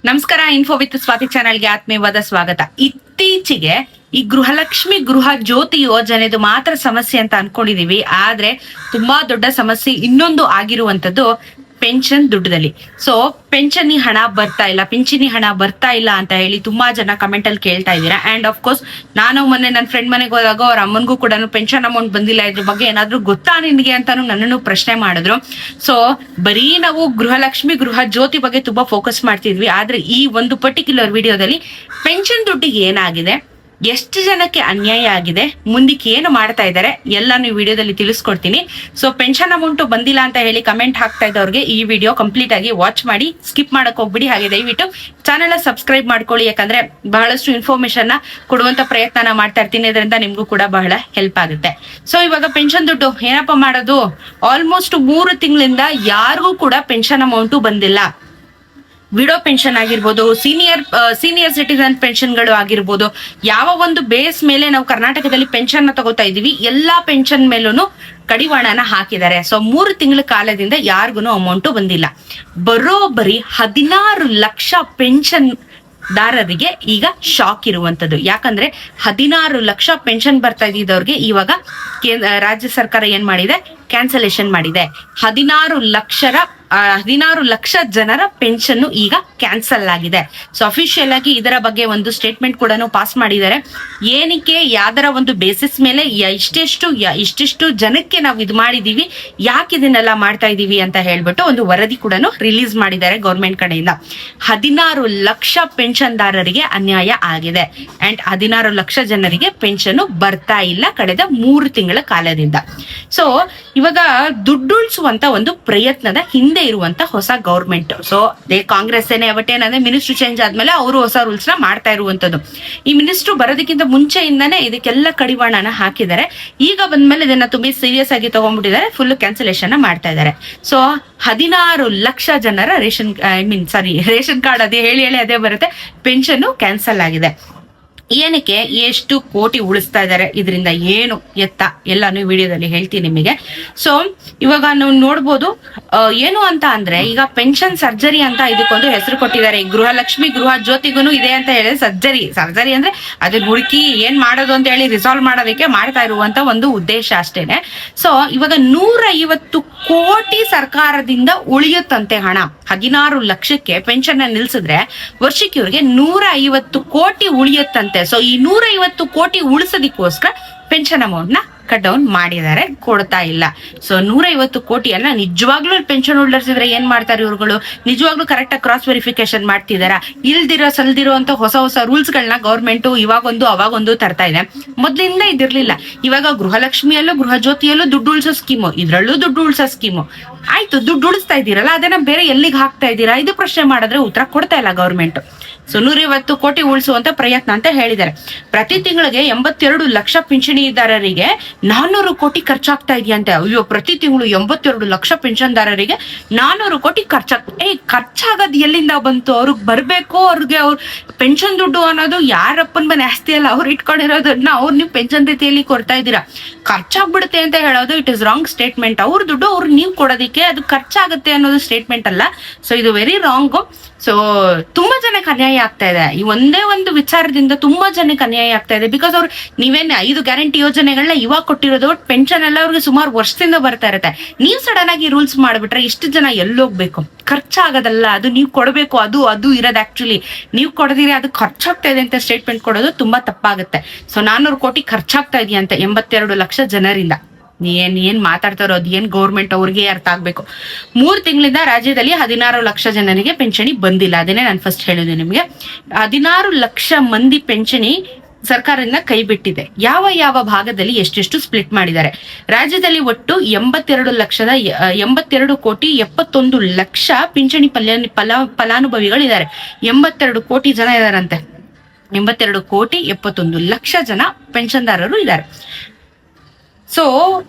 ನಮಸ್ಕಾರ. Info with Swati ಚಾನೆಲ್ಗೆ ಆತ್ಮೀಯವಾದ ಸ್ವಾಗತ. ಇತ್ತೀಚೆಗೆ ಈ ಗೃಹಲಕ್ಷ್ಮಿ ಗೃಹ ಜ್ಯೋತಿ ಯೋಜನೆದು ಮಾತ್ರ ಸಮಸ್ಯೆ ಅಂತ ಅನ್ಕೊಂಡಿದೀವಿ. ಆದ್ರೆ ತುಂಬಾ ದೊಡ್ಡ ಸಮಸ್ಯೆ ಇನ್ನೊಂದು ಆಗಿರುವಂತದ್ದು ಪೆನ್ಷನ್ ದುಡ್ಡದಲ್ಲಿ. ಸೊ ಪಿಂಚಣಿ ಹಣ ಬರ್ತಾ ಇಲ್ಲ ಅಂತ ಹೇಳಿ ತುಂಬಾ ಜನ ಕಮೆಂಟ್ ಅಲ್ಲಿ ಕೇಳ್ತಾ ಇದ್ದೀರಾ. ಅಂಡ್ ಆಫ್ ಕೋರ್ಸ್ ನಾನು ಮೊನ್ನೆ ನನ್ನ ಫ್ರೆಂಡ್ ಮನೆಗೆ ಹೋದಾಗ ಅವ್ರ ಅಮ್ಮನ್ಗೂ ಕೂಡ ಪೆನ್ಷನ್ ಅಮೌಂಟ್ ಬಂದಿಲ್ಲ, ಇದ್ರ ಬಗ್ಗೆ ಏನಾದ್ರು ಗೊತ್ತಾ ನಿನ್ಗೆ ಅಂತಾನು ನನ್ನನ್ನು ಪ್ರಶ್ನೆ ಮಾಡಿದ್ರು. ಸೊ ಬರೀ ನಾವು ಗೃಹಲಕ್ಷ್ಮಿ ಗೃಹ ಜ್ಯೋತಿ ಬಗ್ಗೆ ತುಂಬಾ ಫೋಕಸ್ ಮಾಡ್ತಿದ್ವಿ. ಆದ್ರೆ ಈ ಒಂದು ಪರ್ಟಿಕ್ಯುಲರ್ ವಿಡಿಯೋದಲ್ಲಿ ಪೆನ್ಷನ್ ದುಡ್ಡಿಗೆ ಏನಾಗಿದೆ, ಎಷ್ಟು ಜನಕ್ಕೆ ಅನ್ಯಾಯ ಆಗಿದೆ, ಮುಂದಕ್ಕೆ ಏನು ಮಾಡ್ತಾ ಇದ್ದಾರೆ ಎಲ್ಲಾನು ಈ ವಿಡಿಯೋದಲ್ಲಿ ತಿಳಿಸ್ಕೊಡ್ತೀನಿ. ಸೊ ಪೆನ್ಷನ್ ಅಮೌಂಟ್ ಬಂದಿಲ್ಲ ಅಂತ ಹೇಳಿ ಕಮೆಂಟ್ ಹಾಕ್ತಾ ಇದ್ದವ್ರಿಗೆ ಈ ವಿಡಿಯೋ ಕಂಪ್ಲೀಟ್ ಆಗಿ ವಾಚ್ ಮಾಡಿ, ಸ್ಕಿಪ್ ಮಾಡಕ್ ಹೋಗ್ಬಿಡಿ. ಹಾಗೆ ದಯವಿಟ್ಟು ಚಾನೆಲ್ ಸಬ್ಸ್ಕ್ರೈಬ್ ಮಾಡ್ಕೊಳ್ಳಿ, ಯಾಕಂದ್ರೆ ಬಹಳಷ್ಟು ಇನ್ಫಾರ್ಮೇಶನ್ ಕೊಡುವಂತ ಪ್ರಯತ್ನ ಮಾಡ್ತಾ ಇರ್ತೀನಿ. ಇದರಿಂದ ನಿಮ್ಗೂ ಕೂಡ ಬಹಳ ಹೆಲ್ಪ್ ಆಗುತ್ತೆ. ಸೊ ಇವಾಗ ಪೆನ್ಷನ್ ದುಡ್ಡು ಏನಪ್ಪಾ ಮಾಡೋದು, ಆಲ್ಮೋಸ್ಟ್ 3 ತಿಂಗಳಿಂದ ಯಾರಿಗೂ ಕೂಡ ಪೆನ್ಷನ್ ಅಮೌಂಟ್ ಬಂದಿಲ್ಲ. ವಿಡೋ ಪೆನ್ಷನ್ ಆಗಿರ್ಬೋದು, ಸೀನಿಯರ್ ಸಿಟಿಸನ್ ಪೆನ್ಷನ್ಗಳು ಆಗಿರ್ಬೋದು, ಯಾವ ಒಂದು ಬೇಸ್ ಮೇಲೆ ನಾವು ಕರ್ನಾಟಕದಲ್ಲಿ ಪೆನ್ಷನ್ ತಗೋತಾ ಇದೀವಿ ಎಲ್ಲಾ ಪೆನ್ಷನ್ ಮೇಲೂ ಕಡಿವಾಣನ ಹಾಕಿದ್ದಾರೆ. ಸೊ 3 ತಿಂಗಳ ಕಾಲದಿಂದ ಯಾರಿಗೂ ಅಮೌಂಟ್ ಬಂದಿಲ್ಲ. ಬರೋಬ್ಬರಿ 16 ಲಕ್ಷ ಪೆನ್ಷನ್ ದಾರರಿಗೆ ಈಗ ಶಾಕ್ ಇರುವಂತದ್ದು. ಯಾಕಂದ್ರೆ 16 ಲಕ್ಷ ಪೆನ್ಷನ್ ಬರ್ತಾ ಇದ್ದವ್ರಿಗೆ ಇವಾಗ ರಾಜ್ಯ ಸರ್ಕಾರ ಏನ್ ಮಾಡಿದೆ, ಕ್ಯಾನ್ಸಲೇಷನ್ ಮಾಡಿದೆ. 16 ಲಕ್ಷ ಜನರ ಪೆನ್ಷನ್ ಈಗ ಕ್ಯಾನ್ಸಲ್ ಆಗಿದೆ. ಸೊ ಅಫಿಷಿಯಲ್ ಆಗಿ ಇದರ ಬಗ್ಗೆ ಒಂದು ಸ್ಟೇಟ್ಮೆಂಟ್ ಕೂಡ ಪಾಸ್ ಮಾಡಿದ್ದಾರೆ. ಏನಕ್ಕೆ, ಯಾವ್ದರ ಒಂದು ಬೇಸಿಸ್ ಮೇಲೆ ಇಷ್ಟಿಷ್ಟು ಜನಕ್ಕೆ ನಾವು ಇದು ಮಾಡಿದೀವಿ, ಯಾಕೆ ಇದನ್ನೆಲ್ಲ ಮಾಡ್ತಾ ಇದೀವಿ ಅಂತ ಹೇಳ್ಬಿಟ್ಟು ಒಂದು ವರದಿ ಕೂಡ ರಿಲೀಸ್ ಮಾಡಿದ್ದಾರೆ ಗೌರ್ಮೆಂಟ್ ಕಡೆಯಿಂದ. 16 ಲಕ್ಷ ಪೆನ್ಷನ್ ದಾರರಿಗೆ ಅನ್ಯಾಯ ಆಗಿದೆ. ಅಂಡ್ 16 ಲಕ್ಷ ಜನರಿಗೆ ಪೆನ್ಷನ್ ಬರ್ತಾ ಇಲ್ಲ ಕಳೆದ 3 ತಿಂಗಳ ಕಾಲದಿಂದ. ಸೊ ಇವಾಗ ದುಡ್ಡುಳಿಸುವಂತ ಒಂದು ಪ್ರಯತ್ನದ ಹಿಂದೆ ಇರುವಂತ ಹೊಸ ಗೌರ್ಮೆಂಟ್. ಸೊ ಕಾಂಗ್ರೆಸ್ ಏನೇ ಏನಂದ್ರೆ ಮಿನಿಸ್ಟ್ರಿ ಚೇಂಜ್ ಆದ್ಮೇಲೆ ಅವರು ಹೊಸ ರೂಲ್ಸ್ ನ ಮಾಡ್ತಾ ಇರುವಂತದ್ದು. ಈ ಮಿನಿಸ್ಟ್ರು ಬರೋದಕ್ಕಿಂತ ಮುಂಚೆಯಿಂದಾನೇ ಇದಕ್ಕೆಲ್ಲ ಕಡಿವಾಣನ ಹಾಕಿದ್ದಾರೆ. ಈಗ ಬಂದ್ಮೇಲೆ ಇದನ್ನ ತುಂಬಾ ಸೀರಿಯಸ್ ಆಗಿ ತಗೊಂಡ್ಬಿಟ್ಟಿದ್ದಾರೆ, ಫುಲ್ ಕ್ಯಾನ್ಸಲೇಷನ್ ಮಾಡ್ತಾ ಇದ್ದಾರೆ. ಸೊ 16 ಲಕ್ಷ ಜನರ ರೇಷನ್ ಕಾರ್ಡ್ ಅದೇ ಹೇಳಿ ಅದೇ ಬರುತ್ತೆ, ಪೆನ್ಷನ್ ಕ್ಯಾನ್ಸಲ್ ಆಗಿದೆ. ಏನಕ್ಕೆ, ಎಷ್ಟು ಕೋಟಿ ಉಳಿಸ್ತಾ ಇದ್ದಾರೆ, ಇದರಿಂದ ಏನು ಎತ್ತ ಎಲ್ಲಾನು ವಿಡಿಯೋದಲ್ಲಿ ಹೇಳ್ತೀನಿ ನಿಮಗೆ. ಸೊ ಇವಾಗ ನಾವು ನೋಡ್ಬೋದು ಏನು ಅಂತ ಅಂದ್ರೆ, ಈಗ ಪೆನ್ಷನ್ ಸರ್ಜರಿ ಅಂತ ಇದಕ್ಕೊಂದು ಹೆಸರು ಕೊಟ್ಟಿದ್ದಾರೆ. ಗೃಹಲಕ್ಷ್ಮಿ ಗೃಹ ಜ್ಯೋತಿಗೂ ಇದೆ ಅಂತ ಹೇಳಿದ್ರೆ ಸರ್ಜರಿ ಅಂದ್ರೆ ಅದನ್ನ ಹುಡುಕಿ ಏನ್ ಮಾಡೋದು ಅಂತ ಹೇಳಿ ರಿಸಾಲ್ವ್ ಮಾಡೋದಕ್ಕೆ ಮಾಡ್ತಾ ಇರುವಂತ ಒಂದು ಉದ್ದೇಶ ಅಷ್ಟೇನೆ. ಸೊ ಇವಾಗ 150 ಕೋಟಿ ಸರ್ಕಾರದಿಂದ ಉಳಿಯುತ್ತಂತೆ ಹಣ. 16 ಲಕ್ಷಕ್ಕೆ ಪೆನ್ಷನ್ ನಿಲ್ಸಿದ್ರೆ ವರ್ಷಕ್ಕೆ ಇವ್ರಿಗೆ 150 ಕೋಟಿ ಉಳಿಯುತ್ತಂತೆ. ಸೊ ಈ 150 ಕೋಟಿ ಉಳಿಸೋದಕ್ಕೋಸ್ಕರ ಪೆನ್ಷನ್ ಅಮೌಂಟ್ ನ ಕಟ್ ಡೌನ್ ಮಾಡಿದ್ದಾರೆ, ಕೊಡ್ತಾ ಇಲ್ಲ. ಸೊ 150 ಕೋಟಿ ಅಲ್ಲ, ನಿಜವಾಗ್ಲೂ ಪೆನ್ಷನ್ ಹೋಲ್ಡರ್ಸ್ ಇದ್ರೆ ಏನ್ ಮಾಡ್ತಾರೆ ಇವ್ರುಗಳು, ನಿಜವಾಗ್ಲೂ ಕರೆಕ್ಟ್ ಆಗಿ ಕ್ರಾಸ್ ವೆರಿಫಿಕೇಶನ್ ಮಾಡ್ತಿದಾರ, ಸಲ್ದಿರೋ ಅಂತ ಹೊಸ ರೂಲ್ಸ್ ಗಳನ್ನ ಗವರ್ಮೆಂಟ್ ಇವಾಗೊಂದು ಅವಾಗೊಂದು ತರ್ತಾ ಇದೆ. ಮೊದ್ಲಿಂದ ಇದಿರ್ಲಿಲ್ಲ. ಇವಾಗ ಗೃಹಲಕ್ಷ್ಮಿಯಲ್ಲೂ ಗೃಹ ಜ್ಯೋತಿಯಲ್ಲೂ ದುಡ್ಡು ಉಳಿಸೋ ಸ್ಕೀಮು, ಇದ್ರಲ್ಲೂ ದುಡ್ಡು ಉಳಿಸೋ ಸ್ಕೀಮು. ಆಯ್ತು, ದುಡ್ಡು ಉಳಿಸ್ತಾ ಇದ್ದೀರಲ್ಲ, ಅದನ್ನ ಬೇರೆ ಎಲ್ಲಿಗೆ ಹಾಕ್ತಾ ಇದ್ದೀರಾ, ಇದು ಪ್ರಶ್ನೆ ಮಾಡಿದ್ರೆ ಉತ್ತರ ಕೊಡ್ತಾ ಇಲ್ಲ ಗವರ್ಮೆಂಟ್. ಸೊ 150 ಕೋಟಿ ಉಳಿಸುವಂತ ಪ್ರಯತ್ನ ಅಂತ ಹೇಳಿದ್ದಾರೆ. ಪ್ರತಿ ತಿಂಗಳಿಗೆ 82 ಲಕ್ಷ ಪಿಂಚಣಿದಾರರಿಗೆ 400 ಕೋಟಿ ಖರ್ಚಾಗ್ತಾ ಇದೆಯಂತೆ. ಅಯ್ಯೋ, ಪ್ರತಿ ತಿಂಗಳು 82 ಲಕ್ಷ ಪೆನ್ಷನ್ದಾರರಿಗೆ 400 ಕೋಟಿ ಖರ್ಚಾಗದ್ ಎಲ್ಲಿಂದ ಬಂತು? ಅವ್ರಿಗೆ ಬರ್ಬೇಕು, ಅವ್ರಿಗೆ ಅವ್ರ ಪೆನ್ಷನ್ ದುಡ್ಡು ಅನ್ನೋದು ಯಾರಪ್ಪನ ಮನೆ ಆಸ್ತಿ ಅಲ್ಲ, ಅವ್ರು ಇಟ್ಕೊಂಡಿರೋದನ್ನ ನೀವು ಪೆನ್ಷನ್ ರೀತಿಯಲ್ಲಿ ಕೊಡ್ತಾ ಇದ್ದೀರಾ. ಖರ್ಚಾಗ್ಬಿಡುತ್ತೆ ಅಂತ ಹೇಳೋದು ಇಟ್ ಇಸ್ ರಾಂಗ್ ಸ್ಟೇಟ್ಮೆಂಟ್. ಅವ್ರ ದುಡ್ಡು ನೀವು ಕೊಡೋದಿಕ್ಕೆ ಅದು ಖರ್ಚಾಗುತ್ತೆ ಅನ್ನೋದು ಸ್ಟೇಟ್ಮೆಂಟ್ ಅಲ್ಲ. ಸೊ ಇದು ವೆರಿ ರಾಂಗ್. ಸೊ ತುಂಬಾ ಜನಕ್ಕೆ ಅನ್ಯಾಯ ಆಗ್ತಾ ಇದೆ. ಈ ಒಂದೇ ಒಂದು ವಿಚಾರದಿಂದ ತುಂಬಾ ಜನಕ್ಕೆ ಅನ್ಯಾಯ ಆಗ್ತಾ ಇದೆ. ಬಿಕಾಸ್ ಅವ್ರು ನೀವೇನ್ 5 ಗ್ಯಾರಂಟಿ ಯೋಜನೆಗಳನ್ನ ಇವಾಗ ಕೊಟ್ಟಿರೋದು, ಪೆನ್ಷನ್ ಎಲ್ಲ ಅವ್ರಿಗೆ ಸುಮಾರು ವರ್ಷದಿಂದ ಬರ್ತಾ ಇರುತ್ತೆ. ನೀವು ಸಡನ್ ಆಗಿ ರೂಲ್ಸ್ ಮಾಡ್ಬಿಟ್ರೆ ಇಷ್ಟು ಜನ ಎಲ್ಲೋಗ್ಬೇಕು? ಖರ್ಚಾಗೋದಲ್ಲ, ಅದು ನೀವು ಕೊಡಬೇಕು. ಅದು ಇರೋದು ಆಕ್ಚುಲಿ ನೀವು ಕೊಡದಿರಿ, ಅದು ಖರ್ಚಾಗ್ತಾ ಇದೆ ಅಂತ ಸ್ಟೇಟ್ಮೆಂಟ್ ಕೊಡೋದು ತುಂಬಾ ತಪ್ಪಾಗುತ್ತೆ. ಸೊ 400 ಕೋಟಿ ಖರ್ಚಾಗ್ತಾ ಇದೆಯಂತೆ 82 ಲಕ್ಷ ಜನರಿಂದ. ಏನ್ ಮಾತಾಡ್ತಾರೋ ಅದು ಏನ್ ಗೌರ್ಮೆಂಟ್ ಅವ್ರಿಗೆ ಅರ್ಥ ಆಗ್ಬೇಕು. 3 ತಿಂಗಳಿಂದ ರಾಜ್ಯದಲ್ಲಿ 16 ಲಕ್ಷ ಜನರಿಗೆ ಪೆನ್ಷನಿ ಬಂದಿಲ್ಲ. ಅದನ್ನೇ ನಾನು ಫಸ್ಟ್ ಹೇಳಿದೆ ನಿಮ್ಗೆ. 16 ಲಕ್ಷ ಮಂದಿ ಪೆನ್ಷನಿ ಸರ್ಕಾರದಿಂದ ಕೈ ಬಿಟ್ಟಿದೆ. ಯಾವ ಭಾಗದಲ್ಲಿ ಎಷ್ಟೆಷ್ಟು ಸ್ಪ್ಲಿಟ್ ಮಾಡಿದ್ದಾರೆ. ರಾಜ್ಯದಲ್ಲಿ ಒಟ್ಟು 82 ಕೋಟಿ 71 ಲಕ್ಷ ಪಿಂಚಣಿ ಫಲಾನುಭವಿಗಳಿದ್ದಾರೆ. 82 ಕೋಟಿ ಜನ ಇದಾರಂತೆ. 82 ಕೋಟಿ 71 ಲಕ್ಷ ಜನ ಪೆನ್ಷನ್ದಾರರು ಇದ್ದಾರೆ. ಸೊ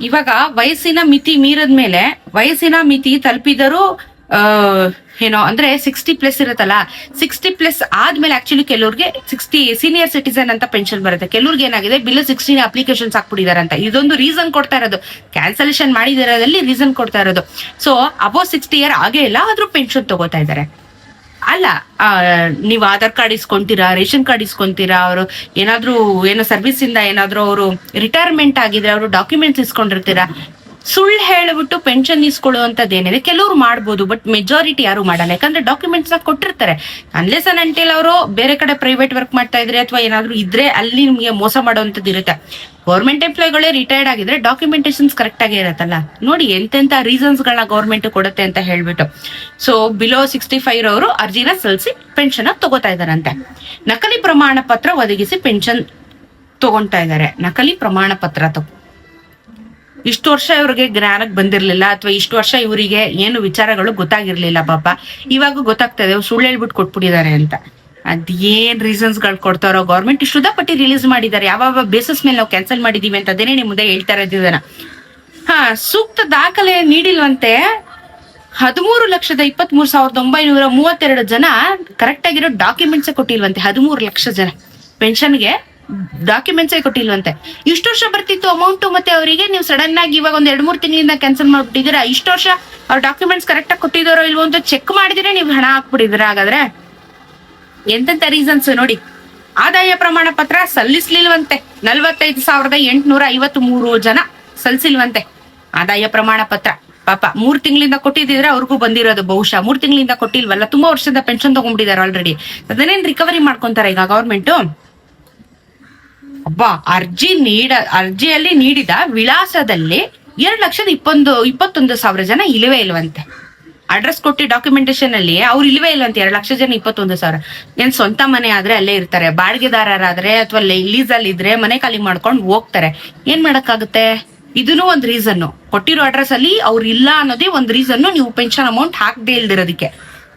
ಇವಾಗ ವಯಸ್ಸಿನ ಮಿತಿ ಮೀರದ್ಮೇಲೆ, ವಯಸ್ಸಿನ ಮಿತಿ ತಲುಪಿದರೂ ಏನೋ ಅಂದ್ರೆ 60+ ಇರುತ್ತಲ್ಲ, 60+ ಆದ್ಮೇಲೆ ಆಕ್ಚುಲಿ ಕೆಲವ್ರಿಗೆ 60 ಸೀನಿಯರ್ ಸಿಟಿಸನ್ ಅಂತ ಪೆನ್ಷನ್ ಬರುತ್ತೆ. ಕೆಲವ್ರಿಗೆ ಏನಾಗಿದೆ ಬಿಲ್ 16 ಅಪ್ಲಿಕೇಶನ್ಸ್ ಹಾಕ್ಬಿಟ್ಟಿದ್ದಾರೆ ಅಂತ. ಇದೊಂದು ರೀಸನ್ ಕೊಡ್ತಾ ಇರೋದು, ಕ್ಯಾನ್ಸಲೇಷನ್ ಮಾಡಿದಿರೋದಲ್ಲಿ ರೀಸನ್ ಕೊಡ್ತಾ ಇರೋದು. ಸೊ ಅಬೌವ್ 60 ಇಯರ್ ಆಗೇ ಇಲ್ಲ, ಆದ್ರೂ ಪೆನ್ಷನ್ ತಗೋತಾ ಇದ್ದಾರೆ. ಅಲ್ಲ, ಆ, ನೀವು ಆಧಾರ್ ಕಾರ್ಡ್ ಇಸ್ಕೊಂತೀರಾ, ರೇಷನ್ ಕಾರ್ಡ್ ಇಸ್ಕೊಂತೀರಾ, ಅವರು ಏನಾದ್ರೂ ಸರ್ವಿಸ್ ಇಂದ ಏನಾದ್ರೂ ಅವರು ರಿಟೈರ್ಮೆಂಟ್ ಆಗಿದ್ರೆ ಅವರು ಡಾಕ್ಯುಮೆಂಟ್ಸ್ ಇಸ್ಕೊಂಡಿರ್ತೀರಾ. ಸುಳ್ಳು ಹೇಳ್ಬಿಟ್ಟು ಪೆನ್ಷನ್ ಇಸ್ಕೊಳ್ಳುವಂತದ್ದೇನಿದೆ ಕೆಲವರು ಮಾಡ್ಬೋದು, ಬಟ್ ಮೆಜಾರಿಟಿ ಯಾರು ಮಾಡಲ್ಲ. ಯಾಕಂದ್ರೆ ಡಾಕ್ಯುಮೆಂಟ್ಸ್ ಕೊಟ್ಟಿರ್ತಾರೆ. ಅನ್ಲೆಸ್ ಅಂಡ್ ಅಂಟಿಲ್ ಅವರು ಬೇರೆ ಕಡೆ ಪ್ರೈವೇಟ್ ವರ್ಕ್ ಮಾಡ್ತಾ ಇದ್ರೆ ಅಥವಾ ಏನಾದ್ರು ಇದ್ರೆ ಅಲ್ಲಿ ನಿಮ್ಗೆ ಮೋಸ ಮಾಡುವಂತದ್ದು ಇರುತ್ತೆ. ಗೌರ್ಮೆಂಟ್ ಎಂಪ್ಲಾಯ್ಗಳೇ ರಿಟೈರ್ಡ್ ಆಗಿದ್ರೆ ಡಾಕ್ಯುಮೆಂಟೇಶನ್ಸ್ ಕರೆಕ್ಟ್ ಆಗಿ ಇರತ್ತಲ್ಲ. ನೋಡಿ ಎಂತೆಂತ ರೀಸನ್ಸ್ ಗಳನ್ನ ಗೌರ್ಮೆಂಟ್ ಕೊಡುತ್ತೆ ಅಂತ ಹೇಳ್ಬಿಟ್ಟು. ಸೊ ಬಿಲೋ 65 ಅವರು ಅರ್ಜಿನ ಸಲ್ಲಿಸಿ ಪೆನ್ಷನ್ ತಗೋತಾ ಇದಾರಂತೆ. ನಕಲಿ ಪ್ರಮಾಣ ಪತ್ರ ಒದಗಿಸಿ ಪೆನ್ಷನ್ ತಗೊಂತಾ ಇದ್ದಾರೆ. ನಕಲಿ ಪ್ರಮಾಣ ಪತ್ರ ಇಷ್ಟು ವರ್ಷ ಇವ್ರಿಗೆ ಜ್ಞಾನಕ್ಕೆ ಬಂದಿರ್ಲಿಲ್ಲ, ಅಥವಾ ಇಷ್ಟು ವರ್ಷ ಇವರಿಗೆ ಏನು ವಿಚಾರಗಳು ಗೊತ್ತಾಗಿರ್ಲಿಲ್ಲ ಪಾಪ. ಇವಾಗ ಗೊತ್ತಾಗ್ತಾ ಇದೆ ಸುಳ್ಳು ಹೇಳ್ಬಿಟ್ಟು ಕೊಟ್ಬಿಟ್ಟಿದ್ದಾರೆ ಅಂತ. ಅದೇನ್ ರೀಸನ್ಸ್ ಗಳು ಕೊಡ್ತಾರೋ ಗೌರ್ಮೆಂಟ್ ಇಷ್ಟುದ ಪಟ್ಟಿ ರಿಲೀಸ್ ಮಾಡಿದ್ದಾರೆ. ಯಾವ ಬೇಸಿಸ್ ಮೇಲೆ ನಾವು ಕ್ಯಾನ್ಸಲ್ ಮಾಡಿದೀವಿ ಅಂತ ಅದೇನೇ ನಿಮ್ ಮುಂದೆ ಹೇಳ್ತಾ ಇರೋದಿದನ. ಸೂಕ್ತ ದಾಖಲೆ ನೀಡಿಲ್ವಂತೆ. 13,23,932 ಜನ ಕರೆಕ್ಟ್ ಆಗಿರೋ ಡಾಕ್ಯುಮೆಂಟ್ಸ್ ಕೊಟ್ಟಿಲ್ವಂತೆ. 13 ಲಕ್ಷ ಜನ ಪೆನ್ಷನ್ಗೆ ಡಾಕ್ಯುಮೆಂಟ್ಸ್ ಕೊಟ್ಟಿಲ್ವಂತೆ. ಇಷ್ಟು ವರ್ಷ ಬರ್ತಿತ್ತು ಅಮೌಂಟ್, ಮತ್ತೆ ಅವರಿಗೆ ನೀವು ಸಡನ್ ಆಗಿ ಇವಾಗ ಒಂದ್ 2-3 ತಿಂಗಳಿಂದ ಕ್ಯಾನ್ಸಲ್ ಮಾಡ್ಬಿಟ್ಟಿದ್ದೀರಾ. ಇಷ್ಟು ವರ್ಷ ಅವ್ರ ಡಾಕ್ಯುಮೆಂಟ್ಸ್ ಕರೆಕ್ಟ್ ಆಗಿ ಕೊಟ್ಟಿದಾರೋ ಇಲ್ವೋ ಅಂತ ಚೆಕ್ ಮಾಡಿದ್ರೆ ನೀವು ಹಣ ಹಾಕ್ಬಿಟ್ಟಿದ್ದೀರ. ಹಾಗಾದ್ರೆ ಎಂತೆಂತ ರೀಸನ್ಸ್ ನೋಡಿ. ಆದಾಯ ಪ್ರಮಾಣ ಪತ್ರ ಸಲ್ಲಿಸ್ಲಿಲ್ವಂತೆ. 45,853 ಜನ ಸಲ್ಲಿಸಿಲ್ವಂತೆ ಆದಾಯ ಪ್ರಮಾಣ ಪತ್ರ. ಪಾಪ 3 ತಿಂಗಳಿಂದ ಕೊಟ್ಟಿದ್ರೆ ಅವ್ರಿಗೂ ಬಂದಿರೋದು. ಬಹುಶಃ 3 ತಿಂಗಳಿಂದ ಕೊಟ್ಟಿಲ್ವಲ್ಲ, ತುಂಬಾ ವರ್ಷದ ಪೆನ್ಷನ್ ತಗೊಂಡ್ಬಿಟ್ಟಿದ್ದಾರೆ ಆಲ್ರೆಡಿ. ಅದನ್ನೇನ್ ರಿಕವರಿ ಮಾಡ್ಕೊಂತಾರೆ ಈಗ ಗವರ್ಮೆಂಟ್. ಅರ್ಜಿಯಲ್ಲಿ ನೀಡಿದ ವಿಳಾಸದಲ್ಲಿ 2,21,000 ಜನ ಇಲ್ಲವೇ ಇಲ್ವಂತೆ. ಅಡ್ರೆಸ್ ಕೊಟ್ಟಿ ಡಾಕ್ಯುಮೆಂಟೇಶನ್ ಅಲ್ಲಿ ಅವ್ರು ಇಲ್ವೇ ಇಲ್ವಂತೆ. 2 ಲಕ್ಷ ಜನ 21,000. ಏನ್ ಸ್ವಂತ ಮನೆ ಆದ್ರೆ ಅಲ್ಲೇ ಇರ್ತಾರೆ, ಬಾಡಿಗೆದಾರರಾದ್ರೆ ಅಥವಾ ಲೀಸ್ ಅಲ್ಲಿ ಇದ್ರೆ ಮನೆ ಖಾಲಿ ಮಾಡ್ಕೊಂಡು ಹೋಗ್ತಾರೆ. ಏನ್ ಮಾಡಕ್ಕಾಗುತ್ತೆ? ಇದನ್ನು ಒಂದ್ ರೀಸನ್. ಕೊಟ್ಟಿರೋ ಅಡ್ರೆಸ್ ಅಲ್ಲಿ ಅವ್ರು ಇಲ್ಲ ಅನ್ನೋದೇ ಒಂದ್ ರೀಸನ್ ನೀವು ಪೆನ್ಷನ್ ಅಮೌಂಟ್ ಹಾಕದೇ ಇಲ್ದಿರೋದಕ್ಕೆ.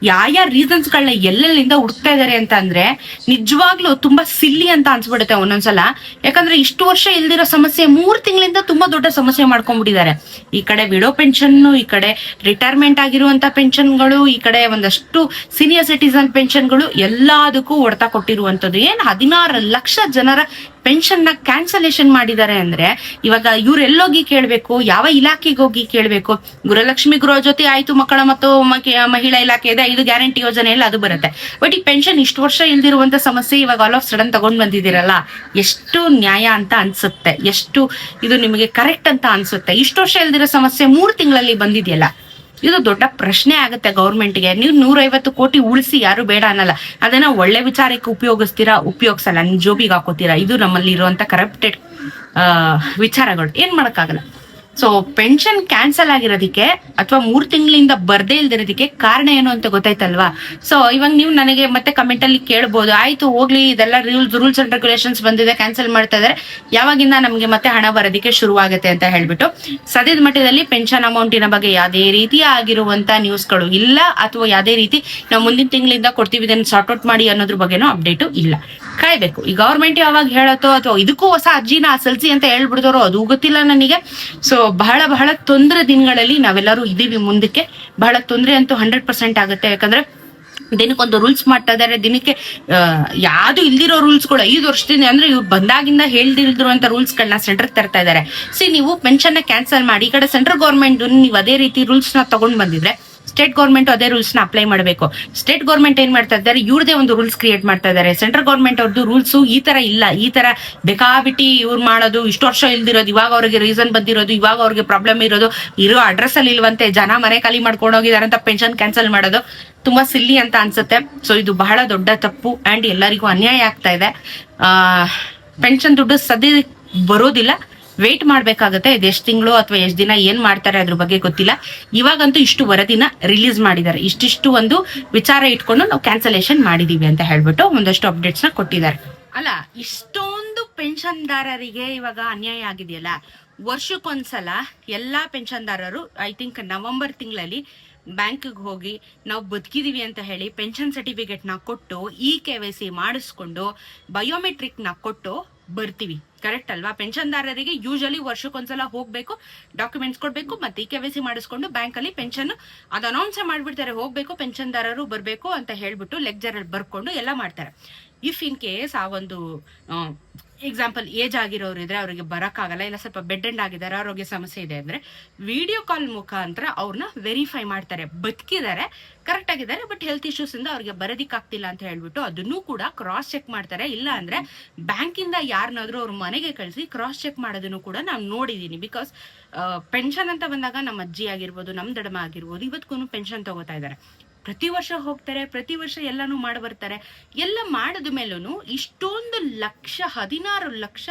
ಯಾವ ರೀಸನ್ಸ್ ಗಳನ್ನ ಎಲ್ಲೆಲ್ಲಿಂದ ಹುಡುಕ್ತಾ ಇದಾರೆ ಅಂತ ಅಂದ್ರೆ ನಿಜವಾಗ್ಲೂ ತುಂಬಾ ಸಿಲ್ಲಿ ಅಂತ ಅನ್ಸ್ಬಿಡುತ್ತೆ ಒಂದೊಂದ್ಸಲ. ಯಾಕಂದ್ರೆ ಇಷ್ಟು ವರ್ಷ ಇಲ್ದಿರೋ ಸಮಸ್ಯೆ 3 ತಿಂಗಳಿಂದ ತುಂಬಾ ದೊಡ್ಡ ಸಮಸ್ಯೆ ಮಾಡ್ಕೊಂಡ್ಬಿಟ್ಟಿದ್ದಾರೆ. ಈ ಕಡೆ ವಿಡೋ ಪೆನ್ಷನ್, ಈ ಕಡೆ ರಿಟೈರ್ಮೆಂಟ್ ಆಗಿರುವಂತ ಪೆನ್ಷನ್ಗಳು, ಈ ಕಡೆ ಒಂದಷ್ಟು ಸೀನಿಯರ್ ಸಿಟಿಸನ್ ಪೆನ್ಷನ್ಗಳು, ಎಲ್ಲದಕ್ಕೂ ಹೊಡೆತ ಕೊಟ್ಟಿರುವಂತದ್ದು. ಏನ್ 16 ಲಕ್ಷ ಜನರ ಪೆನ್ಷನ್ ನ ಕ್ಯಾನ್ಸಲೇಷನ್ ಮಾಡಿದ್ದಾರೆ ಅಂದ್ರೆ ಇವಾಗ ಇವ್ರು ಎಲ್ಲೋಗಿ ಕೇಳ್ಬೇಕು? ಯಾವ ಇಲಾಖೆಗೆ ಹೋಗಿ ಕೇಳ್ಬೇಕು? ಗೃಹಲಕ್ಷ್ಮಿ ಗೃಹ ಜೊತೆ ಆಯ್ತು, ಮಕ್ಕಳ ಮತ್ತು ಮಹಿಳಾ ಇಲಾಖೆ ಇದೆ, 5 ಗ್ಯಾರಂಟಿ ಯೋಜನೆ ಎಲ್ಲ ಅದು ಬರುತ್ತೆ. ಬಟ್ ಈ ಪೆನ್ಷನ್ ಇಷ್ಟು ವರ್ಷ ಇಲ್ದಿರುವಂತ ಸಮಸ್ಯೆ ಇವಾಗ ಆಲ್ ಆಫ್ ಸಡನ್ ತಗೊಂಡ್ ಬಂದಿದ್ದೀರಲ್ಲ, ಎಷ್ಟು ನ್ಯಾಯ ಅಂತ ಅನ್ಸುತ್ತೆ, ಎಷ್ಟು ಇದು ನಿಮಗೆ ಕರೆಕ್ಟ್ ಅಂತ ಅನ್ಸುತ್ತೆ? ಇಷ್ಟು ವರ್ಷ ಇಲ್ದಿರೋ ಸಮಸ್ಯೆ 3 ತಿಂಗಳಲ್ಲಿ ಬಂದಿದೆಯಲ್ಲ, ಇದು ದೊಡ್ಡ ಪ್ರಶ್ನೆ ಆಗುತ್ತೆ ಗೌರ್ಮೆಂಟ್ಗೆ. ನೀವು 150 ಕೋಟಿ ಉಳಿಸಿ, ಯಾರು ಬೇಡ ಅನ್ನಲ್ಲ. ಅದನ್ನ ಒಳ್ಳೆ ವಿಚಾರಕ್ಕೆ ಉಪಯೋಗಿಸ್ತೀರಾ, ಉಪಯೋಗಿಸಲ್ಲ, ನಿಮ್ ಜೋಬಿಗೆ ಹಾಕೋತೀರಾ. ಇದು ನಮ್ಮಲ್ಲಿ ಇರುವಂತ ಕರಪ್ಟೆಡ್ ವಿಚಾರಗಳು. ಏನ್ ಮಾಡಕ್ಕಾಗಲ್ಲ. ಸೊ ಪೆನ್ಷನ್ ಕ್ಯಾನ್ಸಲ್ ಆಗಿರೋದಕ್ಕೆ ಅಥವಾ 3 ತಿಂಗಳಿಂದ ಬರ್ದೇ ಇಲ್ದಿರೋದಕ್ಕೆ ಕಾರಣ ಏನು ಅಂತ ಗೊತ್ತಾಯ್ತಲ್ವಾ? ಸೊ ಇವಾಗ ನೀವು ನನಗೆ ಮತ್ತೆ ಕಮೆಂಟ್ ಅಲ್ಲಿ ಕೇಳ್ಬೋದು, ಆಯ್ತು ಹೋಗ್ಲಿ, ಇದೆಲ್ಲ ರೂಲ್ಸ್ ಅಂಡ್ ರೆಗ್ಯುಲೇಷನ್ಸ್ ಬಂದಿದೆ, ಕ್ಯಾನ್ಸಲ್ ಮಾಡ್ತಾ ಇದಾರೆ, ಯಾವಾಗಿಂದ ನಮ್ಗೆ ಮತ್ತೆ ಹಣ ಬರೋದಕ್ಕೆ ಶುರುವಾಗುತ್ತೆ ಅಂತ ಹೇಳ್ಬಿಟ್ಟು. ಸದ್ಯದ ಮಟ್ಟದಲ್ಲಿ ಪೆನ್ಷನ್ ಅಮೌಂಟಿನ ಬಗ್ಗೆ ಯಾವುದೇ ರೀತಿಯ ಆಗಿರುವಂತ ನ್ಯೂಸ್ಗಳು ಇಲ್ಲ, ಅಥವಾ ಯಾವುದೇ ರೀತಿ ನಾವು ಮುಂದಿನ ತಿಂಗಳಿಂದ ಕೊಡ್ತೀವಿ ಇದನ್ನ ಸಾರ್ಟ್ ಔಟ್ ಮಾಡಿ ಅನ್ನೋದ್ರ ಬಗ್ಗೆನೂ ಅಪ್ಡೇಟು ಇಲ್ಲ. ಕಾಯ್ಬೇಕು. ಈ ಗವರ್ಮೆಂಟ್ ಯಾವಾಗ ಹೇಳತ್ತೋ ಅಥವಾ ಇದಕ್ಕೂ ಹೊಸ ಅರ್ಜಿನ ಸಲ್ಸಿ ಅಂತ ಹೇಳ್ಬಿಡ್ತಾರೋ ಅದು ಗೊತ್ತಿಲ್ಲ ನನಗೆ. ಸೊ ಬಹಳ ತೊಂದರೆ ದಿನಗಳಲ್ಲಿ ನಾವೆಲ್ಲರೂ ಇದೀವಿ. ಮುಂದಕ್ಕೆ ಬಹಳ ತೊಂದರೆ ಅಂತೂ 100% ಆಗುತ್ತೆ. ಯಾಕಂದ್ರೆ ದಿನಕ್ಕೊಂದು ರೂಲ್ಸ್ ಮಾಡ್ತಾ ಇದಾರೆ. ದಿನಕ್ಕೆ ಯಾವ್ದು ಇಲ್ದಿರೋ ರೂಲ್ಸ್ಗಳು 5 ವರ್ಷದಿಂದ ಅಂದ್ರೆ ಇವ್ರು ಬಂದಾಗಿಂದ ಹೇಳ್ದಿಲ್ದಿರುವಂತ ರೂಲ್ಸ್ ಗಳನ್ನ ಸೆಂಟ್ರ್ ತರ್ತಾ ಇದಾರೆ. ನೀವು ಪೆನ್ಷನ್ ನ ಕ್ಯಾನ್ಸಲ್ ಮಾಡಿ, ಈ ಕಡೆ ಸೆಂಟ್ರಲ್ ಗೌರ್ಮೆಂಟ್ ನೀವು ಅದೇ ರೀತಿ ರೂಲ್ಸ್ ನ ತಗೊಂಡ್ ಬಂದಿದ್ರೆ ಸ್ಟೇಟ್ ಗೌರ್ಮೆಂಟ್ ಅದೇ ರೂಲ್ಸ್ ನ ಅಪ್ಲೈ ಮಾಡಬೇಕು. ಸ್ಟೇಟ್ ಗೌರ್ಮೆಂಟ್ ಏನ್ ಮಾಡ್ತಾ ಇದ್ದಾರೆ, ಇವ್ರದೇ ಒಂದು ರೂಲ್ಸ್ ಕ್ರಿಯೇಟ್ ಮಾಡ್ತಾ ಇದ್ದಾರೆ. ಸೆಂಟ್ರಲ್ ಗೌರ್ಮೆಂಟ್ ಅವ್ರದ್ದು ರೂಲ್ಸ್ ಈ ತರ ಇಲ್ಲ. ಈ ತರ ಬೇಕಾಬಿಟ್ಟಿ ಇವ್ರು ಮಾಡೋದು, ಇಷ್ಟು ವರ್ಷ ಇಲ್ದಿರೋದು, ಇವಾಗ ಅವ್ರಿಗೆ ರೀಸನ್ ಬಂದಿರೋದು, ಇವಾಗ ಅವ್ರಿಗೆ ಪ್ರಾಬ್ಲಮ್ ಇರೋದು, ಇರೋ ಅಡ್ರೆಸ್ ಅಲ್ಲಿ ಇಲ್ವಂತೆ, ಜನ ಮನೆ ಖಾಲಿ ಮಾಡ್ಕೊಂಡು ಹೋಗಿದಾರೆ ಅಂತ ಪೆನ್ಷನ್ ಕ್ಯಾನ್ಸಲ್ ಮಾಡೋದು ತುಂಬಾ ಸಿಲ್ಲಿ ಅಂತ ಅನ್ಸುತ್ತೆ. ಸೊ ಇದು ಬಹಳ ದೊಡ್ಡ ತಪ್ಪು ಅಂಡ್ ಎಲ್ಲರಿಗೂ ಅನ್ಯಾಯ ಆಗ್ತಾ ಇದೆ. ಪೆನ್ಷನ್ ದುಡ್ಡು ಸದ್ಯ ಬರೋದಿಲ್ಲ, ವೇಟ್ ಮಾಡ್ಬೇಕಾಗತ್ತೆ. ಇದು ಎಷ್ಟು ತಿಂಗಳು ಅಥವಾ ಎಷ್ಟು ದಿನ ಏನ್ ಮಾಡ್ತಾರೆ ಅದ್ರ ಬಗ್ಗೆ ಗೊತ್ತಿಲ್ಲ. ಇವಾಗಂತೂ ಇಷ್ಟು ವರದಿನ ರಿಲೀಸ್ ಮಾಡಿದ್ದಾರೆ. ಇಷ್ಟಿಷ್ಟು ಒಂದು ವಿಚಾರ ಇಟ್ಕೊಂಡು ನಾವು ಕ್ಯಾನ್ಸಲೇಷನ್ ಮಾಡಿದೀವಿ ಅಂತ ಹೇಳ್ಬಿಟ್ಟು ಒಂದಷ್ಟು ಅಪ್ಡೇಟ್ಸ್ ನ ಕೊಟ್ಟಿದ್ದಾರೆ. ಅಲ್ಲ, ಇಷ್ಟೊಂದು ಪೆನ್ಷನ್ದಾರರಿಗೆ ಇವಾಗ ಅನ್ಯಾಯ ಆಗಿದೆಯಲ್ಲ. ವರ್ಷಕ್ಕೊಂದ್ಸಲ ಎಲ್ಲಾ ಪೆನ್ಷನ್ದಾರರು ಐ ಥಿಂಕ್ ನವೆಂಬರ್ ತಿಂಗಳಲ್ಲಿ ಬ್ಯಾಂಕ್ಗೆ ಹೋಗಿ ನಾವು ಬದುಕಿದೀವಿ ಅಂತ ಹೇಳಿ ಪೆನ್ಷನ್ ಸರ್ಟಿಫಿಕೇಟ್ ನ ಕೊಟ್ಟು KYC ಮಾಡಿಸ್ಕೊಂಡು ಬಯೋಮೆಟ್ರಿಕ್ ನ ಕೊಟ್ಟು ಬರ್ತೀವಿ. ಕರೆಕ್ಟ್ ಅಲ್ವಾ? ಪೆನ್ಷನ್ದಾರರಿಗೆ ಯೂಶಲಿ ವರ್ಷಕ್ಕೊಂದ್ಸಲ ಹೋಗ್ಬೇಕು, ಡಾಕ್ಯುಮೆಂಟ್ಸ್ ಕೊಡ್ಬೇಕು, ಮತ್ತೆ KYC ಮಾಡಿಸ್ಕೊಂಡು ಬ್ಯಾಂಕ್ ಅಲ್ಲಿ ಪೆನ್ಷನ್ ಅದು ಅನೌನ್ಸ್ ಮಾಡ್ಬಿಡ್ತಾರೆ, ಹೋಗ್ಬೇಕು ಪೆನ್ಷನ್ದಾರರು ಬರ್ಬೇಕು ಅಂತ ಹೇಳ್ಬಿಟ್ಟು ಲೆಕ್ಚರ್ ಅಲ್ಲಿ ಬರ್ಕೊಂಡು ಎಲ್ಲ ಮಾಡ್ತಾರೆ. ಇಫ್ ಇನ್ ಕೇಸ್ ಆ ಒಂದು ಎಕ್ಸಾಂಪಲ್ ಏಜ್ ಆಗಿರೋರು ಇದ್ರೆ ಅವರಿಗೆ ಬರಕ್ಕಾಗಲ್ಲ, ಇಲ್ಲ ಸ್ವಲ್ಪ ಬೆಡ್ ಎಂಡ್ ಆಗಿದ್ದಾರೆ, ಆರೋಗ್ಯ ಸಮಸ್ಯೆ ಇದೆ ಅಂದ್ರೆ ವಿಡಿಯೋ ಕಾಲ್ ಮುಖಾಂತರ ಅವ್ರನ್ನ ವೆರಿಫೈ ಮಾಡ್ತಾರೆ, ಬದುಕಿದ್ದಾರೆ, ಕರೆಕ್ಟ್ ಆಗಿದ್ದಾರೆ, ಬಟ್ ಹೆಲ್ತ್ ಇಶ್ಯೂಸ್ ಇಂದ ಅವ್ರಿಗೆ ಬರೋದಿಕ್ಕಾಗ್ತಿಲ್ಲ ಅಂತ ಹೇಳ್ಬಿಟ್ಟು ಅದನ್ನು ಕೂಡ ಕ್ರಾಸ್ ಚೆಕ್ ಮಾಡ್ತಾರೆ. ಇಲ್ಲ ಅಂದ್ರೆ ಬ್ಯಾಂಕ್ ಇಂದ ಯಾರನ್ನಾದ್ರೂ ಅವ್ರ ಮನೆಗೆ ಕಳಿಸಿ ಕ್ರಾಸ್ ಚೆಕ್ ಮಾಡೋದನ್ನು ಕೂಡ ನಾನು ನೋಡಿದೀನಿ. ಬಿಕಾಸ್ ಪೆನ್ಷನ್ ಅಂತ ಬಂದಾಗ ನಮ್ಮ ಅಜ್ಜಿ ಆಗಿರ್ಬೋದು, ನಮ್ ದಡಮ ಆಗಿರ್ಬೋದು, ಇವತ್ತಿಗೂ ಪೆನ್ಷನ್ ತಗೋತಾ ಇದ್ದಾರೆ. ಪ್ರತಿ ವರ್ಷ ಹೋಗ್ತಾರೆ, ಪ್ರತಿ ವರ್ಷ ಎಲ್ಲಾನು ಮಾಡಿ ಬರ್ತಾರೆ. ಎಲ್ಲ ಮಾಡಿದ ಮೇಲೂ ಇಷ್ಟೊಂದು 16 ಲಕ್ಷ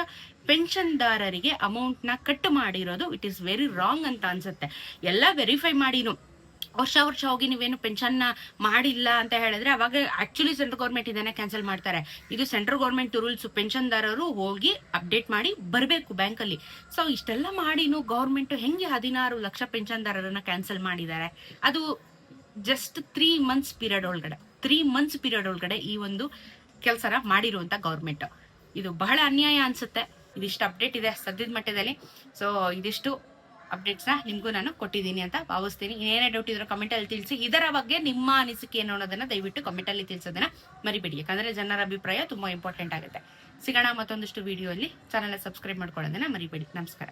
ಪೆನ್ಷನ್ದಾರರಿಗೆ ಅಮೌಂಟ್ ನ ಕಟ್ ಮಾಡಿರೋದು ಇಟ್ ಇಸ್ ವೆರಿ ರಾಂಗ್ ಅಂತ ಅನ್ಸುತ್ತೆ. ಎಲ್ಲ ವೆರಿಫೈ ಮಾಡಿನು ವರ್ಷ ಹೋಗಿ ನೀವೇನು ಪೆನ್ಷನ್ ಮಾಡಿಲ್ಲ ಅಂತ ಹೇಳಿದ್ರೆ ಅವಾಗ ಆಕ್ಚುಲಿ ಸೆಂಟ್ರಲ್ ಗೌರ್ಮೆಂಟ್ ಇದನ್ನ ಕ್ಯಾನ್ಸಲ್ ಮಾಡ್ತಾರೆ. ಇದು ಸೆಂಟ್ರಲ್ ಗೌರ್ಮೆಂಟ್ ರೂಲ್ಸ್, ಪೆನ್ಷನ್ದಾರರು ಹೋಗಿ ಅಪ್ಡೇಟ್ ಮಾಡಿ ಬರಬೇಕು ಬ್ಯಾಂಕ್ ಅಲ್ಲಿ. ಸೊ ಇಷ್ಟೆಲ್ಲ ಮಾಡಿನು ಗೌರ್ಮೆಂಟ್ ಹೆಂಗೆ 16 ಲಕ್ಷ ಪೆನ್ಷನ್ದಾರರನ್ನ ಕ್ಯಾನ್ಸಲ್ ಮಾಡಿದ್ದಾರೆ? ಅದು ಜಸ್ಟ್ 3 ಮಂತ್ಸ್ ಪೀರಿಯಡ್ ಒಳಗಡೆ ಈ ಒಂದು ಕೆಲಸನ ಮಾಡಿರುವಂತ ಗೌರ್ಮೆಂಟ್. ಇದು ಬಹಳ ಅನ್ಯಾಯ ಅನ್ಸುತ್ತೆ. ಇದಿಷ್ಟು ಅಪ್ಡೇಟ್ ಇದೆ ಸದ್ಯದ ಮಟ್ಟದಲ್ಲಿ. ಸೊ ಇದಿಷ್ಟು ಅಪ್ಡೇಟ್ಸ್ ನ ನಿಮ್ಗೂ ನಾನು ಕೊಟ್ಟಿದ್ದೀನಿ ಅಂತ ಭಾವಿಸ್ತೀನಿ. ಏನೇ ಡೌಟ್ ಇದ್ರೂ ಕಮೆಂಟ್ ಅಲ್ಲಿ ತಿಳಿಸಿ. ಇದರ ಬಗ್ಗೆ ನಿಮ್ಮ ಅನಿಸಿಕೆ ಏನು ಅನ್ನೋದನ್ನ ದಯವಿಟ್ಟು ಕಮೆಂಟ್ ಅಲ್ಲಿ ತಿಳಿಸೋದನ್ನ ಮರಿಬೇಡಿ, ಯಾಕಂದ್ರೆ ಜನರ ಅಭಿಪ್ರಾಯ ತುಂಬಾ ಇಂಪಾರ್ಟೆಂಟ್ ಆಗುತ್ತೆ. ಸಿಗೋಣ ಮತ್ತೊಂದಿಷ್ಟು ವಿಡಿಯೋ ಅಲ್ಲಿ. ಚಾನೆಲ್ ಸಬ್ಸ್ಕ್ರೈಬ್ ಮಾಡ್ಕೊಳ್ಳೋದನ್ನ ಮರಿಬೇಡಿ. ನಮಸ್ಕಾರ.